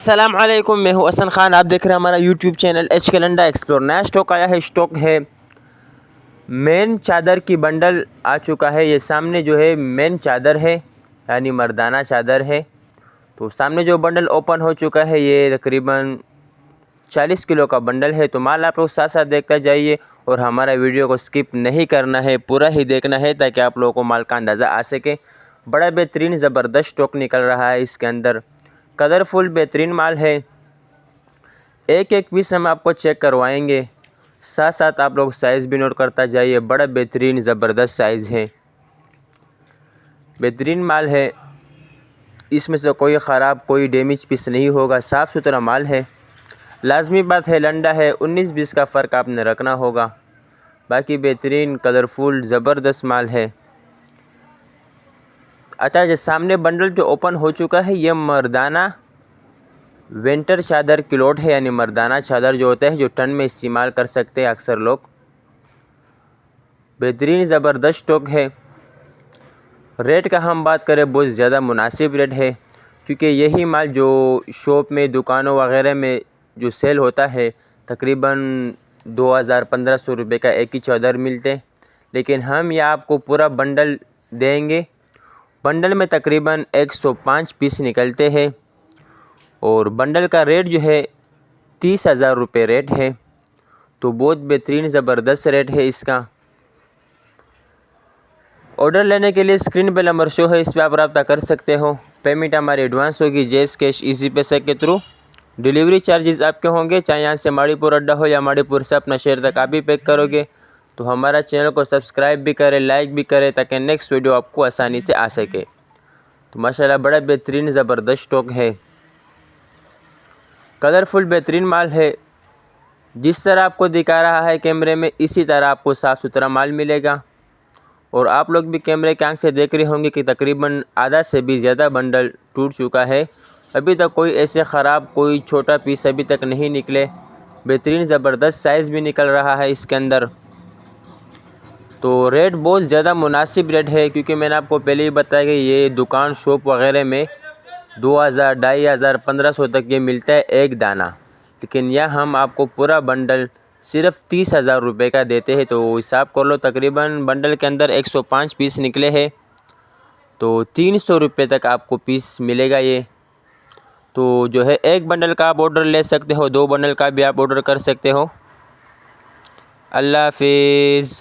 अस्सलाम वालेकुम, मैं हूं हसन खान। आप देख रहे हैं हमारा YouTube channel H calendar explore. नया स्टॉक आया है। स्टॉक है मेन चादर की बंडल आ चुका है। ये सामने जो है मेन चादर है, यानी मर्दाना चादर है। तो सामने जो बंडल ओपन हो चुका है, ये तकरीबन 40 किलो का बंडल है। तो माल आप लोग साथ साथ देखते जाइए और हमारा वीडियो को स्किप नहीं करना है, पूरा ही देखना है ताकि आप लोगों को माल का अंदाज़ा आ सके। बड़ा बेहतरीन ज़बरदस्त स्टॉक निकल रहा है इसके अंदर। कलरफुल बेहतरीन माल है। एक एक पीस हम आपको चेक करवाएंगे, साथ साथ आप लोग साइज़ भी नोट करता जाइए। बड़ा बेहतरीन ज़बरदस्त साइज़ है, बेहतरीन माल है। इसमें से कोई ख़राब कोई डैमेज पीस नहीं होगा, साफ़ सुथरा माल है। लाजमी बात है लंडा है, 19-20 का फ़र्क आपने रखना होगा। बाकी बेहतरीन कलरफुल ज़बरदस्त माल है। अच्छा, जो सामने बंडल जो ओपन हो चुका है, ये मर्दाना विंटर चादर किलोट है, यानी मर्दाना चादर जो होता है जो ठंड में इस्तेमाल कर सकते हैं अक्सर लोग। बेहतरीन ज़बरदस्त स्टॉक है। रेट का हम बात करें, बहुत ज़्यादा मुनासिब रेट है, क्योंकि यही माल जो शॉप में दुकानों वगैरह में जो सेल होता है तकरीबन 2000-1500 रुपये का एक ही चादर मिलते हैं। लेकिन हम यहाँ आपको पूरा बंडल देंगे। बंडल में तकरीबन 105 पीस निकलते हैं और बंडल का रेट जो है 30,000 रुपये रेट है। तो बहुत बेहतरीन ज़बरदस्त रेट है इसका। ऑर्डर लेने के लिए स्क्रीन पे नंबर शो है, इस पर आप रब्ता कर सकते हो। पेमेंट हमारी एडवांस होगी, जैस कैश इजी पैसे के थ्रू। डिलीवरी चार्जेस आपके होंगे, चाहे यहाँ से माड़ीपुर अड्डा हो या माड़ीपुर से अपना शहर तक आप ही पैक करोगे। तो हमारा चैनल को सब्सक्राइब भी करें, लाइक भी करें, ताकि नेक्स्ट वीडियो आपको आसानी से आ सके। तो माशाल्लाह बड़ा बेहतरीन ज़बरदस्त स्टॉक है। कलरफुल बेहतरीन माल है। जिस तरह आपको दिखा रहा है कैमरे में, इसी तरह आपको साफ़ सुथरा माल मिलेगा। और आप लोग भी कैमरे की आंख से देख रहे होंगे कि तकरीबन आधा से भी ज़्यादा बंडल टूट चुका है। अभी तक कोई ऐसे ख़राब कोई छोटा पीस अभी तक नहीं निकले। बेहतरीन ज़बरदस्त साइज़ भी निकल रहा है इसके अंदर। तो रेट बहुत ज़्यादा मुनासिब रेट है, क्योंकि मैंने आपको पहले ही बताया कि ये दुकान शॉप वगैरह में 2000, 2500, 1500 तक ये मिलता है एक दाना। लेकिन यह हम आपको पूरा बंडल सिर्फ 30,000 रुपये का देते हैं। तो हिसाब कर लो, तकरीबन बंडल के अंदर 105 पीस निकले हैं, तो 300 रुपये तक आपको पीस मिलेगा ये। तो जो है एक बंडल का आप ऑर्डर ले सकते हो, 2 बंडल का भी आप ऑर्डर कर सकते हो। अल्लाह हाफिज़।